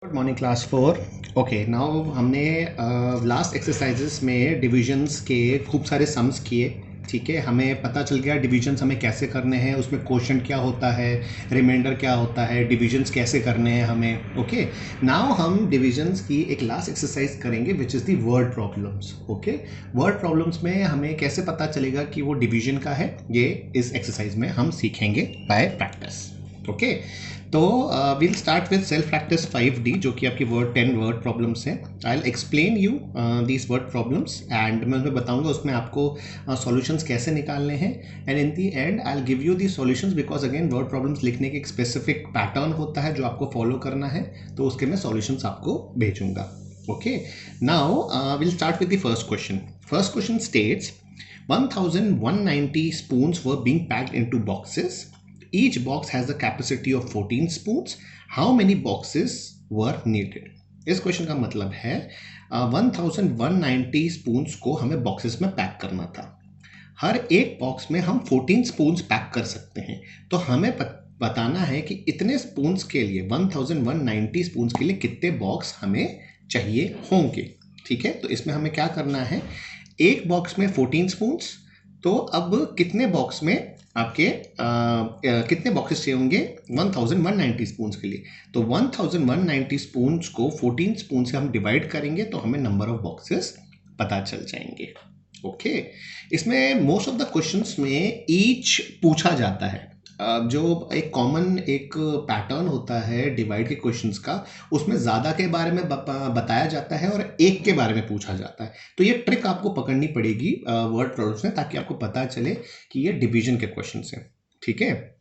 Good morning class 4। Okay, now हमने last exercises में divisions के खूब सारे सम्स किए। ठीक है, हमें पता चल गया डिविजन्स हमें कैसे करने हैं, उसमें क्वोशंट क्या होता है, रिमाइंडर क्या होता है, डिविजन्स कैसे करने हैं हमें। ओके, नाउ हम डिविजन्स की एक लास्ट एक्सरसाइज करेंगे which is the word problems. Okay, word problems में हमें कैसे पता चलेगा कि वो डिवीजन का है, ये इस एक्सरसाइज में हम सीखेंगे बाय प्रैक्टिस। ओके, तो will start with self practice 5D जो कि आपकी 10 वर्ड प्रॉब्लम्स हैं। I will explain you these word problems and मैं उसमें बताऊंगा उसमें आपको सॉल्यूशंस कैसे निकालने हैं। And in the and I will give you the solutions because again word problems लिखने के एक स्पेसिफिक पैटर्न होता है जो आपको फॉलो करना है, तो उसके मैं सॉल्यूशंस आपको भेजूंगा। Okay, now will start with the first question. First question states 1190 spoons were being packed into boxes. Each box has a capacity of 14 spoons. How many boxes were needed? इस question का मतलब है 1190 spoons को हमें boxes में pack करना था। हर एक बॉक्स में हम 14 स्पून्स पैक कर सकते हैं, तो हमें बताना है कि इतने स्पून्स के लिए 1190 स्पून्स के लिए कितने बॉक्स हमें चाहिए होंगे। ठीक है, तो इसमें हमें क्या करना है, एक बॉक्स में 14 स्पून्स, तो अब कितने बॉक्स में आपके कितने बॉक्सेस चाहिए होंगे 1190 स्पून्स के लिए। तो 1190 स्पून्स को 14 स्पून से हम डिवाइड करेंगे तो हमें नंबर ऑफ बॉक्सेस पता चल जाएंगे। ओके, इसमें मोस्ट ऑफ द क्वेश्चंस में ईच पूछा जाता है। जो एक कॉमन एक पैटर्न होता है डिवाइड के क्वेश्चंस का, उसमें ज़्यादा के बारे में बताया जाता है और एक के बारे में पूछा जाता है। तो ये ट्रिक आपको पकड़नी पड़ेगी वर्ड प्रॉब्लम्स में, ताकि आपको पता चले कि ये डिवीजन के क्वेश्चंस हैं। ठीक है,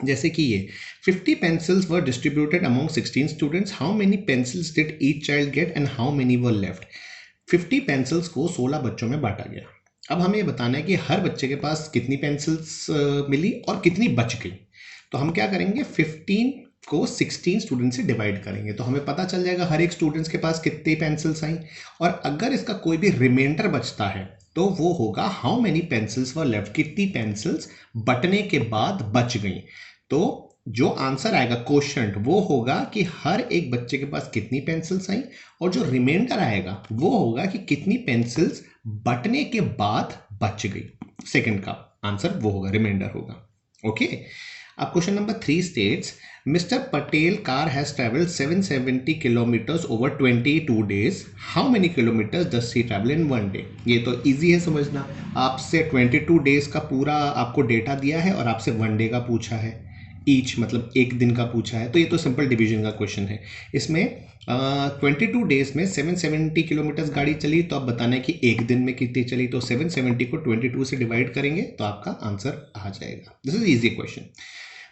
जैसे कि ये 50 pencils were distributed among 16 students, how many pencils did each child gate and how many were left. 50 pencils को 16 बच्चों में बांटा गया। अब हमें ये बताना है कि हर बच्चे के पास कितनी पेंसिल्स मिली और कितनी बच गई। तो हम क्या करेंगे, 15 को 16 स्टूडेंट से डिवाइड करेंगे तो हमें पता चल जाएगा हर एक स्टूडेंट्स के पास कितनी पेंसिल्स आई। और अगर इसका कोई भी रिमाइंडर बचता है तो वो होगा how many pencils were left, कितनी पेंसिल्स बटने के बाद बच गई। तो जो आंसर आएगा क्वोशंट वो होगा कि हर एक बच्चे के पास कितनी पेंसिल्स आई, और जो रिमाइंडर आएगा वो होगा कि कितनी पेंसिल्स बटने के बाद बच गई। सेकंड का आंसर वो होगा, रिमाइंडर होगा। ओके, अब question number 3 states mister Patel car has travelled 770 kilometres over 22 days, how many kilometres does she travel in one day. ये तो इजी है समझना, आपसे 22 डेज का पूरा आपको डेटा दिया है और आपसे वन डे का पूछा है, ईच मतलब एक दिन का पूछा है, तो ये तो सिंपल डिवीजन का क्वेश्चन है। इसमें 22 डेज में 770 किलोमीटर्स गाड़ी चली, तो आप बताना है कि एक दिन में कितनी चली। तो 770 को 22 से डिवाइड करेंगे तो आपका आंसर आ जाएगा। This is easy question.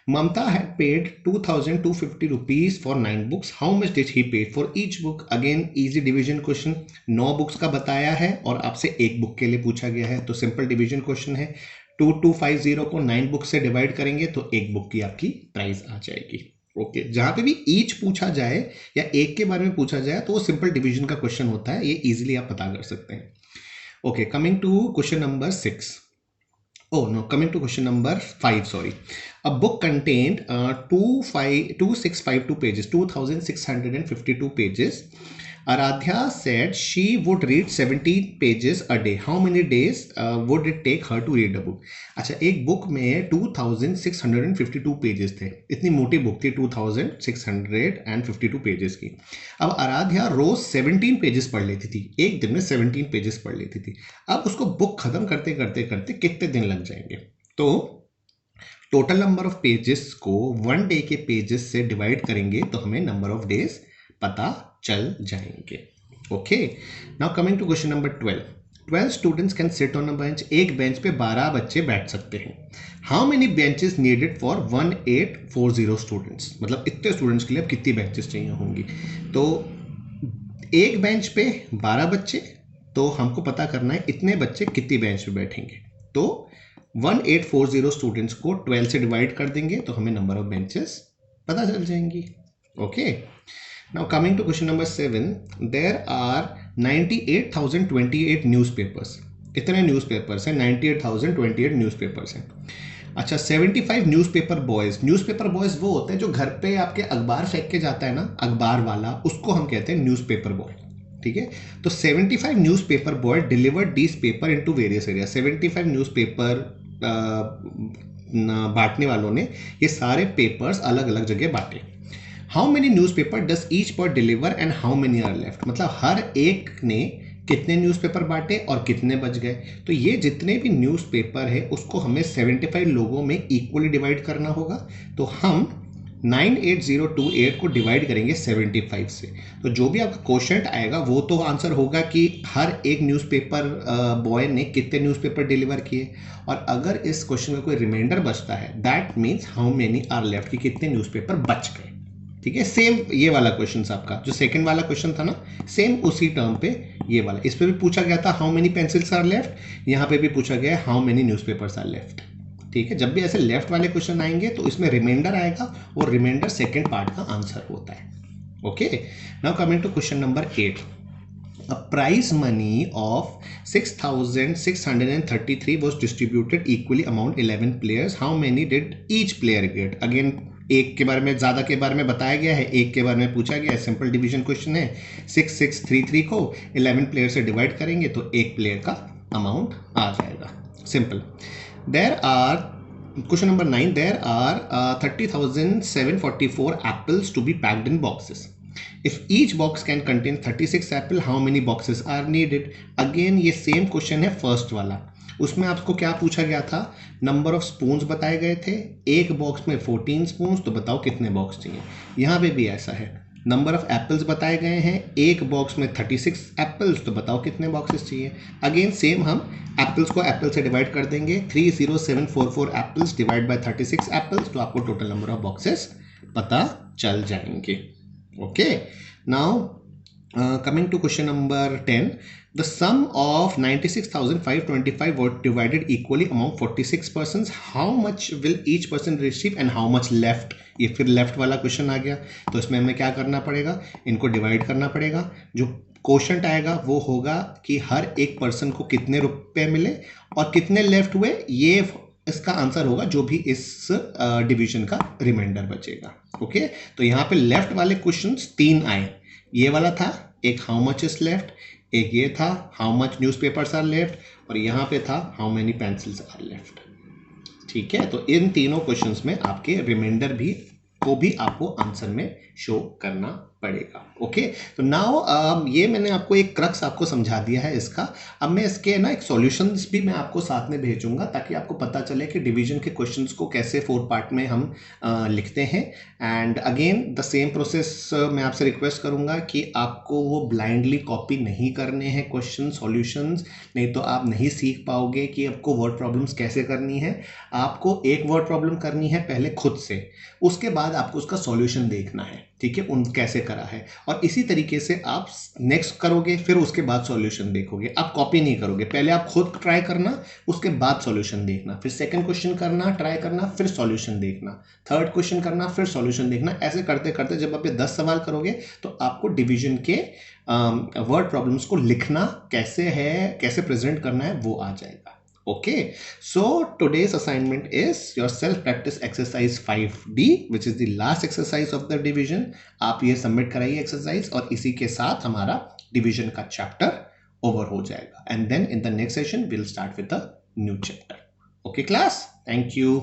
Mamta had paid 2,250 rupees for 9 books. How much did he pay for each book? Again, easy division question. 9 books का बताया है और आपसे एक बुक के लिए पूछा गया है, तो सिंपल डिवीजन क्वेश्चन है। 2250 को 9 बुक से डिवाइड करेंगे तो एक बुक की आपकी प्राइस आ जाएगी। ओके, जहां पे भी ईच पूछा जाए या एक के बारे में पूछा जाए तो वो सिंपल डिवीजन का क्वेश्चन होता है, ये इजिली आप पता कर सकते हैं। Okay, coming to question number 6. Oh no, coming to question number 5, sorry. A book contained 2652 pages, 2652 pages. Aradhya said she would read 17 pages a day. How many days would it take her to read a book? अच्छा, एक book में 2652 pages थे, इतनी मोटी book थी 2652 pages की। अब आराध्या रोज 17 pages पढ़ लेती थी, एक दिन में 17 पेजेस पढ़ लेती थी। अब उसको बुक खत्म करते करते करते कितने दिन लग जाएंगे। तो टोटल नंबर ऑफ पेजेस को वन डे के पेजेस से डिवाइड करेंगे तो हमें नंबर ऑफ डेज पता चल जाएंगे। Okay, now coming to question number 12 students can sit on a bench, एक बेंच पे 12 बच्चे बैठ सकते हैं। How many benches needed for 1840 students, मतलब इतने स्टूडेंट्स के लिए अब कितनी बेंचेस चाहिए होंगी। तो एक बेंच पे 12 बच्चे, तो हमको पता करना है इतने बच्चे कितनी बेंच पे बैठेंगे। तो 1840 स्टूडेंट्स को 12 से डिवाइड कर देंगे तो हमें नंबर ऑफ बेंचेस पता चल जाएंगी। Okay, now coming to question number 7, there are 98,028 newspapers. कितने न्यूज़पेपर्स हैं, 98,028 न्यूज़पेपर्स हैं। अच्छा 75 न्यूज़पेपर बॉयज। न्यूज़पेपर बॉयज वो होते हैं जो घर पे आपके अखबार फेंक के जाता है ना, अखबार वाला, उसको हम कहते हैं न्यूज़पेपर बॉय। ठीक है, तो 75 newspaper boy delivered this paper into various area. 75 newspaper बांटने वालों ने ये सारे पेपर्स अलग अलग जगह बांटे। How many newspaper does each boy deliver and how many are left, मतलब हर एक ने कितने न्यूज़पेपर बांटे और कितने बच गए। तो ये जितने भी न्यूज़पेपर है उसको हमें 75 लोगों में इक्वली डिवाइड करना होगा। तो हम 98028 को डिवाइड करेंगे 75 से। तो जो भी आपका क्वेश्चन आएगा वो तो आंसर होगा कि हर एक न्यूज़पेपर बॉय ने कितने न्यूज़पेपर डिलीवर किए, और अगर इस क्वेश्चन में कोई रिमाइंडर बचता है that means how many are left, कि कितने न्यूज़पेपर बच गए। ठीक है, सेम ये वाला क्वेश्चन आपका जो सेकंड वाला क्वेश्चन था ना, सेम उसी टर्म पे ये वाला, इस पे भी पूछा गया था how many pencils are left, यहाँ पे भी पूछा गया how many newspapers are left. ठीक है, जब भी ऐसे लेफ्ट वाले क्वेश्चन आएंगे तो इसमें रिमाइंडर आएगा और रिमाइंडर सेकंड पार्ट का आंसर होता है। Okay, now coming to question number 8। A prize money of 6,633 was distributed equally among 11 players. How many did each player get? Again एक के बारे में, ज़्यादा के बारे में बताया गया है, एक के बारे में पूछा गया है। सिंपल डिवीजन क्वेश्चन है। 6633 को 11 प्लेयर से डिवाइड करेंगे तो एक प्लेयर का अमाउंट आ जाएगा। Simple. There are, question number 9, there are 30,744 apples to be packed in boxes. If each box can contain 36 apple, how many boxes are needed? Again ये सेम क्वेश्चन है first वाला। उसमें आपको क्या पूछा गया था, नंबर ऑफ स्पून्स बताए गए थे, एक बॉक्स में 14 स्पून्स, तो बताओ कितने बॉक्स चाहिए। यहाँ पे भी ऐसा है, नंबर ऑफ एप्पल्स बताए गए हैं, एक बॉक्स में 36 एप्पल्स, तो बताओ कितने बॉक्सेस चाहिए। अगेन सेम हम एप्पल्स को एप्पल से डिवाइड कर देंगे, 30744 एप्पल्स डिवाइड बाय 36 एप्पल्स, तो आपको टोटल नंबर ऑफ बॉक्सेस पता चल जाएंगे। Okay, now coming to question number 10, the sum of 96,525 was divided equally among 46 persons. How much will each person receive and how much left? ये फिर left वाला question आ गया, तो इसमें हमें क्या करना पड़ेगा, इनको डिवाइड करना पड़ेगा। जो क्वेश्चन आएगा वो होगा कि हर एक पर्सन को कितने रुपए मिले और कितने लेफ्ट हुए, ये इसका आंसर होगा जो भी इस डिवीजन का रिमाइंडर बचेगा। ओके, तो यहाँ पे लेफ्ट वाले क्वेश्चंस 3 आए। ये वाला था एक हाउ मच इज लेफ्ट, एक ये था how much newspapers are left, और यहाँ पे था how many pencils are left. ठीक है, तो इन तीनों क्वेश्चंस में आपके रिमाइंडर भी को भी आपको आंसर में शो करना पड़ेगा। ओके, तो नाउ ये मैंने आपको एक क्रक्स आपको समझा दिया है इसका। अब मैं इसके ना एक सॉल्यूशंस भी मैं आपको साथ में भेजूंगा ताकि आपको पता चले कि डिवीजन के क्वेश्चंस को कैसे 4 पार्ट में हम लिखते हैं। And again the same process मैं आपसे रिक्वेस्ट करूंगा कि आपको वो ब्लाइंडली कॉपी नहीं करने हैं क्वेश्चन सॉल्यूशंस, नहीं तो आप नहीं सीख पाओगे कि आपको वर्ड प्रॉब्लम्स कैसे करनी है। आपको एक वर्ड प्रॉब्लम करनी है पहले खुद से, उसके बाद आपको उसका सॉल्यूशन देखना है। ठीक है, उन कैसे करा है, और इसी तरीके से आप नेक्स्ट करोगे, फिर उसके बाद सॉल्यूशन देखोगे। आप कॉपी नहीं करोगे, पहले आप खुद ट्राई करना, उसके बाद सॉल्यूशन देखना, फिर सेकंड क्वेश्चन करना, ट्राई करना, फिर सॉल्यूशन देखना, थर्ड क्वेश्चन करना, फिर सॉल्यूशन देखना। ऐसे करते करते जब आप ये 10 सवाल करोगे तो आपको डिवीजन के वर्ड प्रॉब्लम्स को लिखना कैसे है, कैसे प्रेजेंट करना है, वो आ जाएगा। Okay, so today's assignment is your self-practice exercise 5D, which is the last exercise of the division. आप ये सबमिट कराइए एक्सरसाइज, और इसी के साथ हमारा डिवीजन का चैप्टर ओवर हो जाएगा। And then in the next session we'll start with the new chapter. Okay class, thank you.